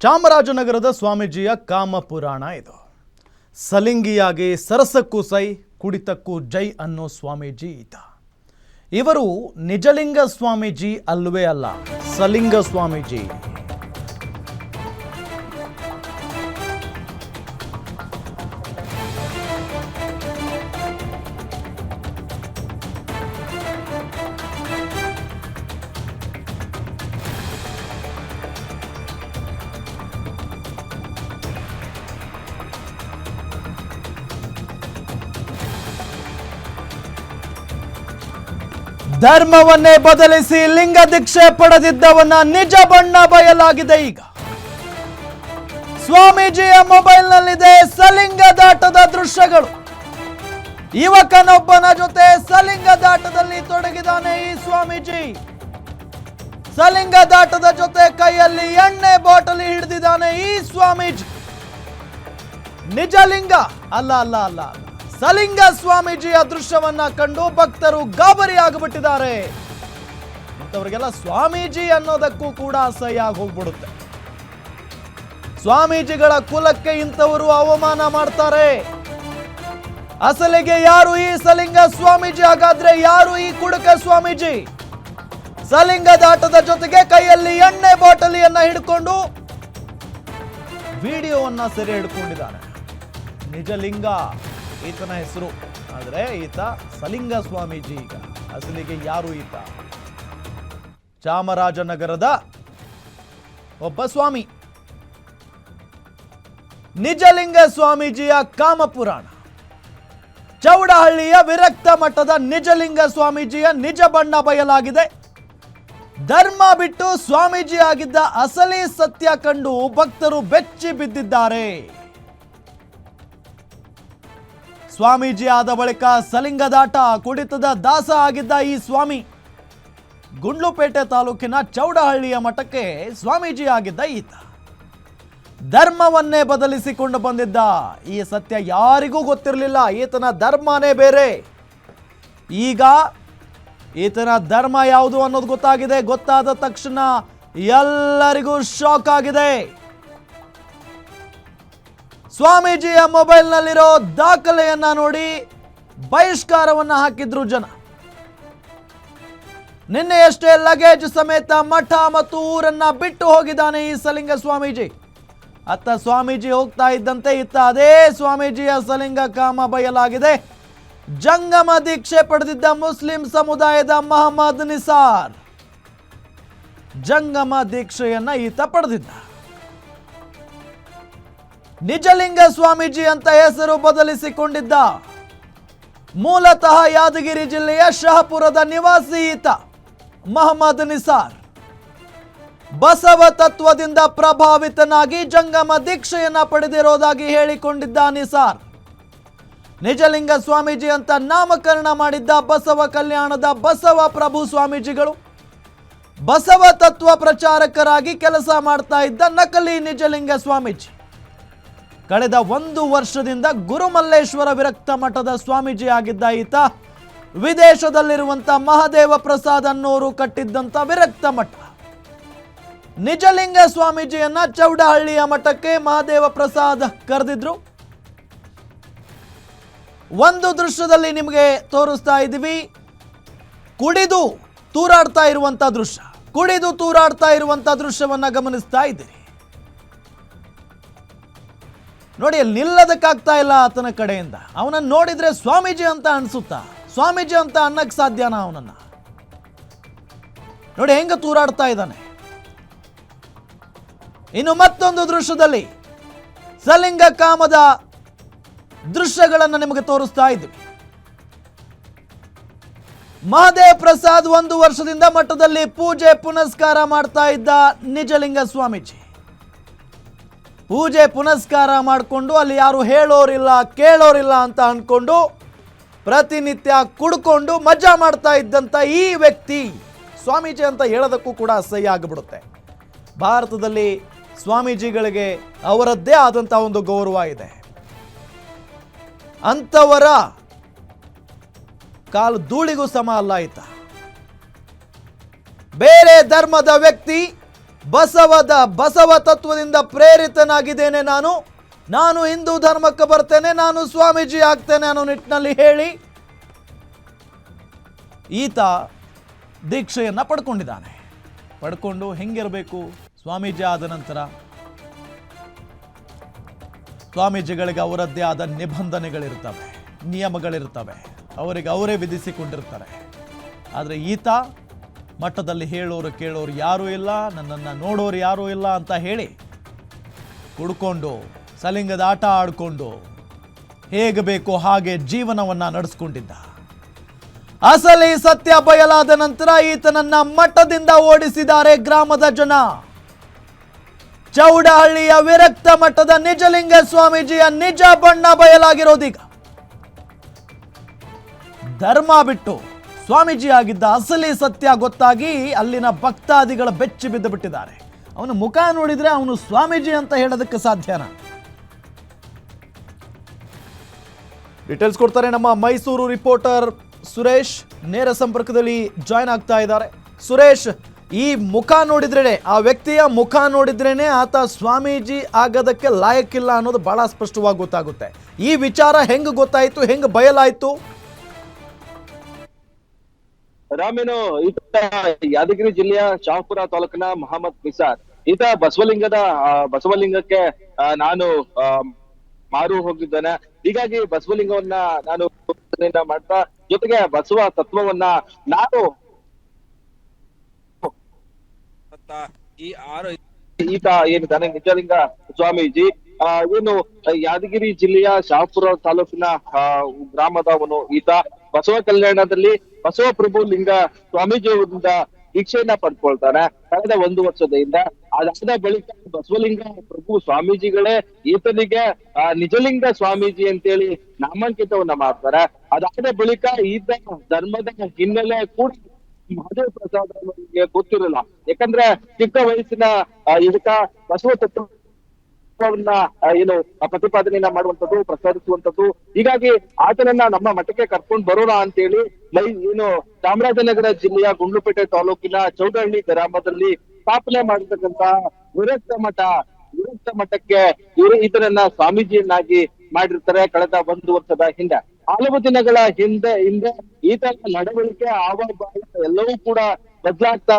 ಚಾಮರಾಜನಗರದ ಸ್ವಾಮೀಜಿಯ ಕಾಮ ಪುರಾಣ ಇದು. ಸಲಿಂಗಿಯಾಗಿ ಸರಸಕ್ಕೂ ಸೈ ಕುಡಿತಕ್ಕೂ ಜೈ ಅನ್ನೋ ಸ್ವಾಮೀಜಿ ಈತ. ಇವರು ನಿಜಲಿಂಗ ಸ್ವಾಮೀಜಿ ಅಲ್ವೇ ಅಲ್ಲ, ಸಲಿಂಗ ಸ್ವಾಮೀಜಿ. ಧರ್ಮವನ್ನೇ ಬದಲಿಸಿ ಲಿಂಗ ದೀಕ್ಷೆ ಪಡೆದಿದ್ದವನ್ನ ನಿಜ ಬಣ್ಣ ಬಯಲಾಗಿದೆ. ಈಗ ಸ್ವಾಮೀಜಿಯ ಮೊಬೈಲ್ನಲ್ಲಿದೆ ಸಲಿಂಗದಾಟದ ದೃಶ್ಯಗಳು. ಯುವಕನೊಬ್ಬನ ಜೊತೆ ಸಲಿಂಗದಾಟದಲ್ಲಿ ತೊಡಗಿದಾನೆ ಈ ಸ್ವಾಮೀಜಿ. ಸಲಿಂಗದಾಟದ ಜೊತೆ ಕೈಯಲ್ಲಿ ಎಣ್ಣೆ ಬಾಟಲಿ ಹಿಡಿದಿದ್ದಾನೆ ಈ ಸ್ವಾಮೀಜಿ. ನಿಜಲಿಂಗ ಅಲ್ಲ ಅಲ್ಲ ಅಲ್ಲ ಅಲ್ಲ ಸಲಿಂಗ ಸ್ವಾಮೀಜಿಯ ದೃಶ್ಯವನ್ನ ಕಂಡು ಭಕ್ತರು ಗಾಬರಿ ಆಗಿಬಿಟ್ಟಿದ್ದಾರೆ. ಇಂಥವ್ರಿಗೆಲ್ಲ ಸ್ವಾಮೀಜಿ ಅನ್ನೋದಕ್ಕೂ ಕೂಡ ಅಸಹ್ಯ ಆಗಿ ಹೋಗ್ಬಿಡುತ್ತೆ. ಸ್ವಾಮೀಜಿಗಳ ಕುಲಕ್ಕೆ ಇಂಥವರು ಅವಮಾನ ಮಾಡ್ತಾರೆ. ಅಸಲಿಗೆ ಯಾರು ಈ ಸಲಿಂಗ ಸ್ವಾಮೀಜಿ? ಹಾಗಾದ್ರೆ ಯಾರು ಈ ಕುಡುಕ ಸ್ವಾಮೀಜಿ? ಸಲಿಂಗದಾಟದ ಜೊತೆಗೆ ಕೈಯಲ್ಲಿ ಎಣ್ಣೆ ಬಾಟಲಿಯನ್ನ ಹಿಡ್ಕೊಂಡು ವಿಡಿಯೋವನ್ನ ಸೆರೆ ಹಿಡ್ಕೊಂಡಿದ್ದಾನೆ. ನಿಜಲಿಂಗ ಈತನ ಹೆಸರು, ಆದರೆ ಈತ ಸಲಿಂಗ ಸ್ವಾಮೀಜಿ. ಈಗ ಅಸಲಿಗೆ ಯಾರು ಈತ? ಚಾಮರಾಜನಗರದ ಒಬ್ಬ ಸ್ವಾಮಿ. ನಿಜಲಿಂಗ ಸ್ವಾಮೀಜಿಯ ಕಾಮಪುರಾಣ. ಚೌಡಹಳ್ಳಿಯ ವಿರಕ್ತ ಮಠದ ನಿಜಲಿಂಗ ಸ್ವಾಮೀಜಿಯ ನಿಜ ಬಣ್ಣ ಬಯಲಾಗಿದೆ. ಧರ್ಮ ಬಿಟ್ಟು ಸ್ವಾಮೀಜಿ ಆಗಿದ್ದ ಅಸಲಿ ಸತ್ಯ ಕಂಡು ಭಕ್ತರು ಬೆಚ್ಚಿ ಬಿದ್ದಿದ್ದಾರೆ. ಸ್ವಾಮೀಜಿ ಆದ ಬಳಿಕ ಸಲಿಂಗದಾಟ ಕುಡಿತದ ದಾಸ ಆಗಿದ್ದ ಈ ಸ್ವಾಮಿ ಗುಂಡ್ಲುಪೇಟೆ ತಾಲೂಕಿನ ಚೌಡಹಳ್ಳಿಯ ಮಠಕ್ಕೆ ಸ್ವಾಮೀಜಿ ಆಗಿದ್ದ ಈತ. ಧರ್ಮವನ್ನೇ ಬದಲಿಸಿಕೊಂಡು ಬಂದಿದ್ದ. ಈ ಸತ್ಯ ಯಾರಿಗೂ ಗೊತ್ತಿರಲಿಲ್ಲ. ಈತನ ಧರ್ಮನೇ ಬೇರೆ. ಈಗ ಈತನ ಧರ್ಮ ಯಾವುದು ಅನ್ನೋದು ಗೊತ್ತಾಗಿದೆ. ಗೊತ್ತಾದ ತಕ್ಷಣ ಎಲ್ಲರಿಗೂ ಶಾಕ್ ಆಗಿದೆ. ಸ್ವಾಮೀಜಿಯ ಮೊಬೈಲ್ನಲ್ಲಿರೋ ದಾಖಲೆಯನ್ನ ನೋಡಿ ಬಹಿಷ್ಕಾರವನ್ನ ಹಾಕಿದ್ರು ಜನ. ನಿನ್ನೆಯಷ್ಟೇ ಲಗೇಜ್ ಸಮೇತ ಮಠ ಮತ್ತು ಊರನ್ನ ಬಿಟ್ಟು ಹೋಗಿದ್ದಾನೆ ಈ ಸಲಿಂಗ ಸ್ವಾಮೀಜಿ. ಅತ್ತ ಸ್ವಾಮೀಜಿ ಹೋಗ್ತಾ ಇದ್ದಂತೆ ಇತ್ತ ಅದೇ ಸ್ವಾಮೀಜಿಯ ಸಲಿಂಗ ಕಾಮ ಬಯಲಾಗಿದೆ. ಜಂಗಮ ದೀಕ್ಷೆ ಪಡೆದಿದ್ದ ಮುಸ್ಲಿಂ ಸಮುದಾಯದ ಮಹಮ್ಮದ್ ನಿಸಾರ್ ಜಂಗಮ ದೀಕ್ಷೆಯನ್ನ ಈತ ಪಡೆದಿದ್ದ. ನಿಜಲಿಂಗ ಸ್ವಾಮೀಜಿ ಅಂತ ಹೆಸರು ಬದಲಿಸಿಕೊಂಡಿದ್ದ. ಮೂಲತಃ ಯಾದಗಿರಿ ಜಿಲ್ಲೆಯ ಶಹಪುರದ ನಿವಾಸಿ ಈತ ಮಹಮ್ಮದ್ ನಿಸಾರ್. ಬಸವ ತತ್ವದಿಂದ ಪ್ರಭಾವಿತನಾಗಿ ಜಂಗಮ ದೀಕ್ಷೆಯನ್ನ ಪಡೆದಿರೋದಾಗಿ ಹೇಳಿಕೊಂಡಿದ್ದ ನಿಸಾರ್ ನಿಜಲಿಂಗ ಸ್ವಾಮೀಜಿ ಅಂತ ನಾಮಕರಣ ಮಾಡಿದ್ದ ಬಸವ ಕಲ್ಯಾಣದ ಬಸವ ಪ್ರಭು ಸ್ವಾಮೀಜಿಗಳು ಬಸವ ತತ್ವ ಪ್ರಚಾರಕರಾಗಿ ಕೆಲಸ ಮಾಡ್ತಾ ಇದ್ದ ನಕಲಿ ನಿಜಲಿಂಗ ಸ್ವಾಮೀಜಿ. ಕಳೆದ 1 ವರ್ಷದಿಂದ ಗುರುಮಲ್ಲೇಶ್ವರ ವಿರಕ್ತ ಮಠದ ಸ್ವಾಮೀಜಿ ಆಗಿದ್ದ ಈತ ವಿದೇಶದಲ್ಲಿರುವಂತ ಮಹದೇವ ಪ್ರಸಾದ್ ಅನ್ನೋರು ಕಟ್ಟಿದ್ದಂತ ವಿರಕ್ತ ಮಠ. ನಿಜಲಿಂಗ ಸ್ವಾಮೀಜಿಯನ್ನ ಚೌಡಹಳ್ಳಿಯ ಮಠಕ್ಕೆ ಮಹದೇವ ಪ್ರಸಾದ್ ಕರೆದಿದ್ರು. ಒಂದು ದೃಶ್ಯದಲ್ಲಿ ನಿಮಗೆ ತೋರಿಸ್ತಾ ಇದ್ದೀವಿ. ಕುಡಿದು ತೂರಾಡ್ತಾ ಇರುವಂತ ದೃಶ್ಯ. ಕುಡಿದು ತೂರಾಡ್ತಾ ಇರುವಂತ ದೃಶ್ಯವನ್ನ ಗಮನಿಸ್ತಾ ಇದ್ದೀರಿ ನೋಡಿ. ಅಲ್ಲಿ ನಿಲ್ಲದಕ್ಕಾಗ್ತಾ ಇಲ್ಲ ಆತನ ಕಡೆಯಿಂದ. ಅವನನ್ನು ನೋಡಿದ್ರೆ ಸ್ವಾಮೀಜಿ ಅಂತ ಅನ್ಸುತ್ತಾ? ಸ್ವಾಮೀಜಿ ಅಂತ ಅನ್ನಕ್ಕೆ ಸಾಧ್ಯನಾ ಅವನನ್ನ? ನೋಡಿ ಹೆಂಗ ತೂರಾಡ್ತಾ ಇದ್ದಾನೆ. ಇನ್ನು ಮತ್ತೊಂದು ದೃಶ್ಯದಲ್ಲಿ ಸಲಿಂಗ ಕಾಮದ ದೃಶ್ಯಗಳನ್ನು ನಿಮಗೆ ತೋರಿಸ್ತಾ ಇದ್ದೀವಿ. ಮಹದೇವ್ ಪ್ರಸಾದ್ 1 ವರ್ಷದಿಂದ ಮಠದಲ್ಲಿ ಪೂಜೆ ಪುನಸ್ಕಾರ ಮಾಡ್ತಾ ಇದ್ದ ನಿಜಲಿಂಗ ಸ್ವಾಮೀಜಿ. ಪೂಜೆ ಪುನಸ್ಕಾರ ಮಾಡಿಕೊಂಡು ಅಲ್ಲಿ ಯಾರು ಹೇಳೋರಿಲ್ಲ ಕೇಳೋರಿಲ್ಲ ಅಂತ ಅನ್ಕೊಂಡು ಪ್ರತಿನಿತ್ಯ ಕುಡ್ಕೊಂಡು ಮಜಾ ಮಾಡ್ತಾ ಇದ್ದಂಥ ಈ ವ್ಯಕ್ತಿ ಸ್ವಾಮೀಜಿ ಅಂತ ಹೇಳೋದಕ್ಕೂ ಕೂಡ ಅಸಹ್ಯ ಆಗಿಬಿಡುತ್ತೆ. ಭಾರತದಲ್ಲಿ ಸ್ವಾಮೀಜಿಗಳಿಗೆ ಅವರದ್ದೇ ಆದಂಥ ಒಂದು ಗೌರವ ಇದೆ. ಅಂಥವರ ಕಾಲು ಧೂಳಿಗೂ ಸಮ ಅಲ್ಲ ಈತ. ಬೇರೆ ಧರ್ಮದ ವ್ಯಕ್ತಿ ಬಸವ ತತ್ವದಿಂದ ಪ್ರೇರಿತನಾಗಿದ್ದೇನೆ, ನಾನು ಹಿಂದೂ ಧರ್ಮಕ್ಕೆ ಬರ್ತೇನೆ, ನಾನು ಸ್ವಾಮೀಜಿ ಆಗ್ತೇನೆ ಅನ್ನೋ ನಿಟ್ಟಿನಲ್ಲಿ ಹೇಳಿ ಈತ ದೀಕ್ಷೆಯನ್ನು ಪಡ್ಕೊಂಡಿದ್ದಾನೆ. ಪಡ್ಕೊಂಡು ಹೆಂಗಿರಬೇಕು ಸ್ವಾಮೀಜಿ ಆದ ನಂತರ? ಸ್ವಾಮೀಜಿಗಳಿಗೆ ಅವರದ್ದೇ ಆದ ನಿಬಂಧನೆಗಳಿರ್ತವೆ, ನಿಯಮಗಳಿರ್ತವೆ, ಅವರಿಗೆ ಅವರೇ ವಿಧಿಸಿಕೊಂಡಿರ್ತಾರೆ. ಆದರೆ ಈತ ಮಠದಲ್ಲಿ ಹೇಳೋರು ಕೇಳೋರು ಯಾರೂ ಇಲ್ಲ, ನನ್ನನ್ನು ನೋಡೋರು ಯಾರೂ ಇಲ್ಲ ಅಂತ ಹೇಳಿ ಕುಡ್ಕೊಂಡು ಸಲಿಂಗದ ಆಟ ಆಡಿಕೊಂಡು ಹೇಗೆ ಬೇಕೋ ಹಾಗೆ ಜೀವನವನ್ನು ನಡೆಸ್ಕೊಂಡಿದ್ದ. ಅಸಲಿ ಸತ್ಯ ಬಯಲಾದ ನಂತರ ಈತನನ್ನ ಮಠದಿಂದ ಓಡಿಸಿದ್ದಾರೆ ಗ್ರಾಮದ ಜನ. ಚೌಡಹಳ್ಳಿಯ ವಿರಕ್ತ ಮಠದ ನಿಜಲಿಂಗ ಸ್ವಾಮೀಜಿಯ ನಿಜ ಬಣ್ಣ ಬಯಲಾಗಿರೋದೀಗ. ಧರ್ಮ ಬಿಟ್ಟು ಸ್ವಾಮೀಜಿ ಆಗಿದ್ದ ಅಸಲಿ ಸತ್ಯ ಗೊತ್ತಾಗಿ ಅಲ್ಲಿನ ಭಕ್ತಾದಿಗಳ ಬೆಚ್ಚಿ ಬಿದ್ದು ಬಿಟ್ಟಿದ್ದಾರೆ. ಅವನ ಮುಖ ನೋಡಿದ್ರೆ ಅವನು ಸ್ವಾಮೀಜಿ ಅಂತ ಹೇಳೋದಕ್ಕೆ ಸಾಧ್ಯನಾ? ಡೀಟೇಲ್ಸ್ ಕೊಡ್ತಾರೆ ನಮ್ಮ ಮೈಸೂರು ರಿಪೋರ್ಟರ್ ಸುರೇಶ್, ನೇರ ಸಂಪರ್ಕದಲ್ಲಿ ಜಾಯ್ನ್ ಆಗ್ತಾ ಇದ್ದಾರೆ. ಸುರೇಶ್, ಈ ಮುಖ ನೋಡಿದ್ರೇನೆ, ಆ ವ್ಯಕ್ತಿಯ ಮುಖ ನೋಡಿದ್ರೇನೆ ಆತ ಸ್ವಾಮೀಜಿ ಆಗೋದಕ್ಕೆ ಲಾಯಕ್ಕಿಲ್ಲ ಅನ್ನೋದು ಬಹಳ ಸ್ಪಷ್ಟವಾಗಿ ಗೊತ್ತಾಗುತ್ತೆ. ಈ ವಿಚಾರ ಹೆಂಗ್ ಗೊತ್ತಾಯ್ತು, ಹೆಂಗ್ ಬಯಲಾಯ್ತು? ರಾಮೇನು, ಈತ ಯಾದಗಿರಿ ಜಿಲ್ಲೆಯ ಶಹಾಪುರ ತಾಲೂಕಿನ ಮಹಮ್ಮದ್ ನಿಸಾರ್. ಈತ ಬಸವಲಿಂಗಕ್ಕೆ ನಾನು ಮಾರು ಹೋಗಿದ್ದೇನೆ, ಹೀಗಾಗಿ ಬಸವಲಿಂಗವನ್ನ ನಾನು ಮಾಡ್ತಾ ಜೊತೆಗೆ ಬಸವ ತತ್ವವನ್ನ ನಾನು ಈತ ಏನಿದ್ದಾನೆ ನಿಜಲಿಂಗ ಸ್ವಾಮೀಜಿ ಏನು ಯಾದಗಿರಿ ಜಿಲ್ಲೆಯ ಶಹಾಪುರ ತಾಲೂಕಿನ ಗ್ರಾಮದವನು. ಈತ ಬಸವ ಕಲ್ಯಾಣದಲ್ಲಿ ಬಸವಪ್ರಭು ಲಿಂಗ ಸ್ವಾಮೀಜಿಯವರಿಂದ ದೀಕ್ಷೆಯನ್ನ ಪಡ್ಕೊಳ್ತಾನೆ ಕಳೆದ 1 ವರ್ಷದಿಂದ. ಅದಾದ ಬಳಿಕ ಬಸವಲಿಂಗ ಪ್ರಭು ಸ್ವಾಮೀಜಿಗಳೇ ಈತನಿಗೆ ನಿಜಲಿಂಗ ಸ್ವಾಮೀಜಿ ಅಂತೇಳಿ ನಾಮಾಂಕಿತವನ್ನ ಮಾಡ್ತಾರೆ. ಅದಾದ ಬಳಿಕ ಈತ ಧರ್ಮದ ಹಿನ್ನೆಲೆ ಕೂಡ ಮಹದೇವ ಪ್ರಸಾದ್ ಅವರಿಗೆ ಗೊತ್ತಿರಲಿಲ್ಲ. ಯಾಕಂದ್ರೆ ಚಿಕ್ಕ ವಯಸ್ಸಿನ ಇದಕ್ಕ ಬಸವ ತತ್ವವನ್ನ ಏನು ಪ್ರತಿಪಾದನೆಯನ್ನ ಮಾಡುವಂತದ್ದು, ಪ್ರಸಾದಿಸುವಂತದ್ದು. ಹೀಗಾಗಿ ಆತನನ್ನ ನಮ್ಮ ಮಠಕ್ಕೆ ಕರ್ಕೊಂಡು ಬರೋಣ ಅಂತೇಳಿ ಏನು ಚಾಮರಾಜನಗರ ಜಿಲ್ಲೆಯ ಗುಂಡ್ಲುಪೇಟೆ ತಾಲೂಕಿನ ಚೌಡಹಳ್ಳಿ ಗ್ರಾಮದಲ್ಲಿ ಸ್ಥಾಪನೆ ಮಾಡಿರ್ತಕ್ಕಂತಹ ವಿರಕ್ತ ಮಠಕ್ಕೆ ಈತನನ್ನ ಸ್ವಾಮೀಜಿಯನ್ನಾಗಿ ಮಾಡಿರ್ತಾರೆ ಕಳೆದ 1 ವರ್ಷದ ಹಿಂದೆ. ಹಲವು ದಿನಗಳ ಹಿಂದೆ ಈತನ ನಡವಳಿಕೆ ಆವಾಭಾವ ಎಲ್ಲವೂ ಕೂಡ ಬದಲಾಗ್ತಾ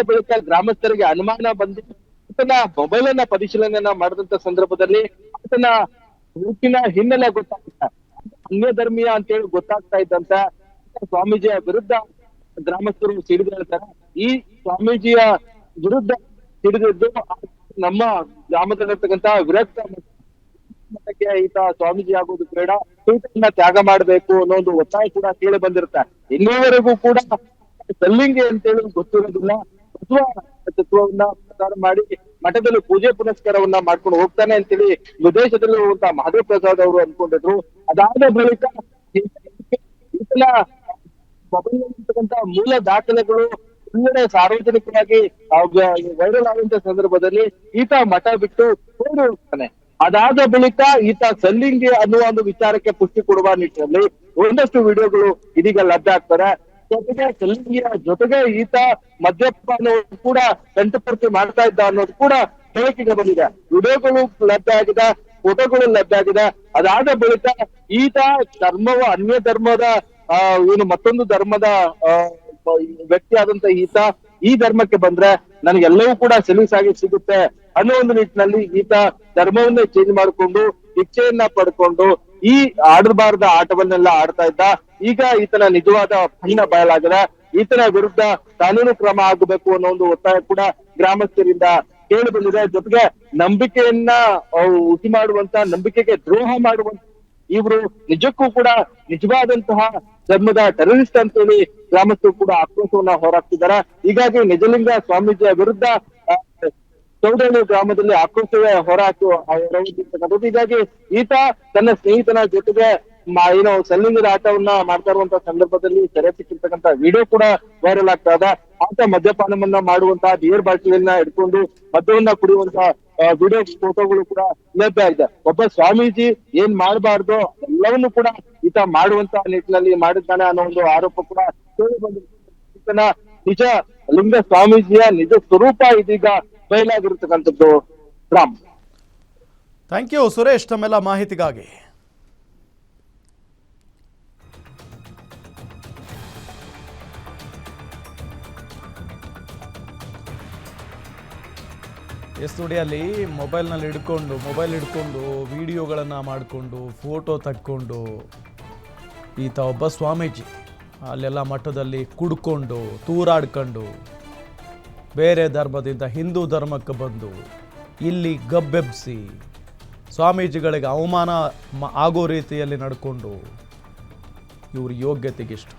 ಬಳಿಕ ಗ್ರಾಮಸ್ಥರಿಗೆ ಅನುಮಾನ ಬಂದು ಆತನ ಮೊಬೈಲ್ ಅನ್ನ ಪರಿಶೀಲನೆಯನ್ನ ಮಾಡಿದಂತ ಸಂದರ್ಭದಲ್ಲಿ ಆತನ ಹುಟ್ಟಿನ ಹಿನ್ನೆಲೆ ಗೊತ್ತಾಗ್ತಾ, ಅನ್ಯ ಧರ್ಮೀಯ ಅಂತೇಳಿ ಗೊತ್ತಾಗ್ತಾ ಇದ್ದಂತ ಸ್ವಾಮೀಜಿಯ ವಿರುದ್ಧ ಗ್ರಾಮಸ್ಥರು ಸಿಡಿದು ಹೇಳ್ತಾರೆ. ಈ ಸ್ವಾಮೀಜಿಯ ವಿರುದ್ಧ ಸಿಡಿದಿದ್ದು ನಮ್ಮ ಗ್ರಾಮದಲ್ಲಿರ್ತಕ್ಕಂತ ವಿರಕ್ತ ಮಠಕ್ಕೆ ಈತ ಸ್ವಾಮೀಜಿ ಆಗೋದು ಬೇಡ, ಈತನ್ನ ತ್ಯಾಗ ಮಾಡಬೇಕು ಅನ್ನೋ ಒಂದು ಒತ್ತಾಯ ಕೂಡ ಕೇಳಿ ಬಂದಿರುತ್ತೆ. ಇನ್ನೂವರೆಗೂ ಕೂಡ ಸಲ್ಲಿಂಗಿ ಅಂತೇಳಿ ಗೊತ್ತಿರೋದಿಲ್ಲ. ತತ್ವವನ್ನ ಪ್ರಚಾರ ಮಾಡಿ ಮಠದಲ್ಲಿ ಪೂಜೆ ಪುನಸ್ಕಾರವನ್ನ ಮಾಡ್ಕೊಂಡು ಹೋಗ್ತಾನೆ ಅಂತೇಳಿ ವಿದೇಶದಲ್ಲಿ ಹೋಗುವಂತ ಮಹದೇವ ಪ್ರಸಾದ್ ಅವರು ಅನ್ಕೊಂಡಿದ್ರು. ಅದಾದ ಬಳಿಕ ಈತನ ಮೊಬೈಲ್ ಇರ್ತಕ್ಕಂತ ಮೂಲ ದಾಖಲೆಗಳು ಎಲ್ಲೆಡೆ ಸಾರ್ವಜನಿಕವಾಗಿ ವೈರಲ್ ಆಗುವಂತ ಸಂದರ್ಭದಲ್ಲಿ ಈತ ಮಠ ಬಿಟ್ಟು ಓಡಿ ಹೋಗ್ತಾನೆ. ಅದಾದ ಬಳಿಕ ಈತ ಸಲ್ಲಿಂಗಿ ಅನ್ನುವ ಒಂದು ವಿಚಾರಕ್ಕೆ ಪುಷ್ಟಿ ಕೊಡುವ ನಿಟ್ಟಿನಲ್ಲಿ ಒಂದಷ್ಟು ವಿಡಿಯೋಗಳು ಇದೀಗ ಲಭ್ಯ ಆಗ್ತಾರೆ. ಜೊತೆಗೆ ಸಲ್ಲಿಂಗಿಯ ಜೊತೆಗೆ ಈತ ಮದ್ಯಪಾನ ಕೂಡ ಕಂಠಪೂರ್ತಿ ಮಾಡ್ತಾ ಇದ್ದ ಅನ್ನೋದು ಕೂಡ ಹೇಳಿಕೆಗೆ ಬಂದಿದೆ. ವಿಡಿಯೋಗಳು ಲಭ್ಯ ಆಗಿದೆ, ಫೋಟೋಗಳು ಲಭ್ಯ ಆಗಿದೆ. ಅದಾದ ಬಳಿಕ ಈತ ಅನ್ಯ ಧರ್ಮದ ಏನು ಮತ್ತೊಂದು ಧರ್ಮದ ವ್ಯಕ್ತಿ ಆದಂತ ಈತ ಈ ಧರ್ಮಕ್ಕೆ ಬಂದ್ರೆ ನನಗೆಲ್ಲವೂ ಕೂಡ ಸಲೀಸಾಗಿ ಸಿಗುತ್ತೆ ಅನ್ನೋ ಒಂದು ನಿಟ್ಟಿನಲ್ಲಿ ಈತ ಧರ್ಮವನ್ನೇ ಚೇಂಜ್ ಮಾಡಿಕೊಂಡು ಇಚ್ಛೆಯನ್ನ ಪಡ್ಕೊಂಡು ಈ ಆಡಬಾರದ ಆಟವನ್ನೆಲ್ಲ ಆಡ್ತಾ ಇದ್ದ. ಈಗ ಈತನ ನಿಜವಾದ ಬಣ್ಣ ಬಯಲಾಗಿದೆ. ಈತನ ವಿರುದ್ಧ ಕಾನೂನು ಕ್ರಮ ಆಗಬೇಕು ಅನ್ನೋ ಒಂದು ಒತ್ತಾಯ ಕೂಡ ಗ್ರಾಮಸ್ಥರಿಂದ ಕೇಳಿ ಬಂದಿದೆ. ಜೊತೆಗೆ ನಂಬಿಕೆಯನ್ನ ಹುಸಿ ಮಾಡುವಂತ, ನಂಬಿಕೆಗೆ ದ್ರೋಹ ಮಾಡುವಂತ ಇವರು ನಿಜಕ್ಕೂ ಕೂಡ ನಿಜವಾದಂತಹ ಧರ್ಮದ ಟೆರರಿಸ್ಟ್ ಅಂತೇಳಿ ಗ್ರಾಮಸ್ಥರು ಕೂಡ ಆಕ್ರೋಶವನ್ನ ಹೊರಹಾಕ್ತಿದ್ದಾರೆ. ಹೀಗಾಗಿ ನಿಜಲಿಂಗ ಸ್ವಾಮೀಜಿಯ ವಿರುದ್ಧ ಚೌಡಹಳ್ಳಿ ಗ್ರಾಮದಲ್ಲಿ ಆಕ್ರೋಶವೇ ಹೊರಹಾಕಿರ್ತಕ್ಕಂಥದ್ದು. ಹೀಗಾಗಿ ಈತ ತನ್ನ ಸ್ನೇಹಿತನ ಜೊತೆಗೆ ಏನೋ ಸಲ್ಲಿಂಗದ ಆಟವನ್ನ ಮಾಡ್ತಾ ಇರುವಂತಹ ಸಂದರ್ಭದಲ್ಲಿ ಸೆರೆ ಸಿಕ್ಕಿರ್ತಕ್ಕಂಥ ವಿಡಿಯೋ ಕೂಡ ವೈರಲ್ ಆಗ್ತಾ ಇದೆ. ಆತ ಮದ್ಯಪಾನವನ್ನ ಮಾಡುವಂತಹ ಬಿಯರ್ ಬಾಟಲಿಯನ್ನ ಹಿಡ್ಕೊಂಡು ಮದ್ಯವನ್ನ ಕುಡಿಯುವಂತಹ ವಿಡಿಯೋ ಫೋಟೋಗಳು ಕೂಡ ಲಭ್ಯ ಇದೆ. ಒಬ್ಬ ಸ್ವಾಮೀಜಿ ಏನ್ ಮಾಡಬಾರ್ದು ಎಲ್ಲವನ್ನೂ ಕೂಡ ಈತ ಮಾಡುವಂತಹ ನಿಟ್ಟಿನಲ್ಲಿ ಮಾಡಿದ್ದಾನೆ ಅನ್ನೋ ಒಂದು ಆರೋಪ ಕೂಡ ಕೇಳಿ ಬಂದಿದೆ. ಈತನ ನಿಜ ಲಿಂಗ ಸ್ವಾಮೀಜಿಯ ನಿಜ ಸ್ವರೂಪ ಇದೀಗ ಬಯಲಾಗಿರ್ತಕ್ಕಂಥದ್ದು. ರಾಮ್. ಥ್ಯಾಂಕ್ ಯು ಸುರೇಶ್ ತಮ್ಮೆಲ್ಲ ಮಾಹಿತಿಗಾಗಿ. ಸ್ಟುಡಿಯೋಲ್ಲಿ ಮೊಬೈಲ್ ಹಿಡ್ಕೊಂಡು ವಿಡಿಯೋಗಳನ್ನು ಮಾಡಿಕೊಂಡು ಫೋಟೋ ತಕ್ಕೊಂಡು ಈತ ಒಬ್ಬ ಸ್ವಾಮೀಜಿ ಅಲ್ಲೆಲ್ಲ ಮಠದಲ್ಲಿ ಕುಡ್ಕೊಂಡು ತೂರಾಡ್ಕೊಂಡು ಬೇರೆ ಧರ್ಮದಿಂದ ಹಿಂದೂ ಧರ್ಮಕ್ಕೆ ಬಂದು ಇಲ್ಲಿ ಗಬ್ಬೆಬ್ಬಿಸಿ ಸ್ವಾಮೀಜಿಗಳಿಗೆ ಅವಮಾನ ಆಗೋ ರೀತಿಯಲ್ಲಿ ನಡ್ಕೊಂಡು ಇವ್ರ ಯೋಗ್ಯತೆಗಿಷ್ಟು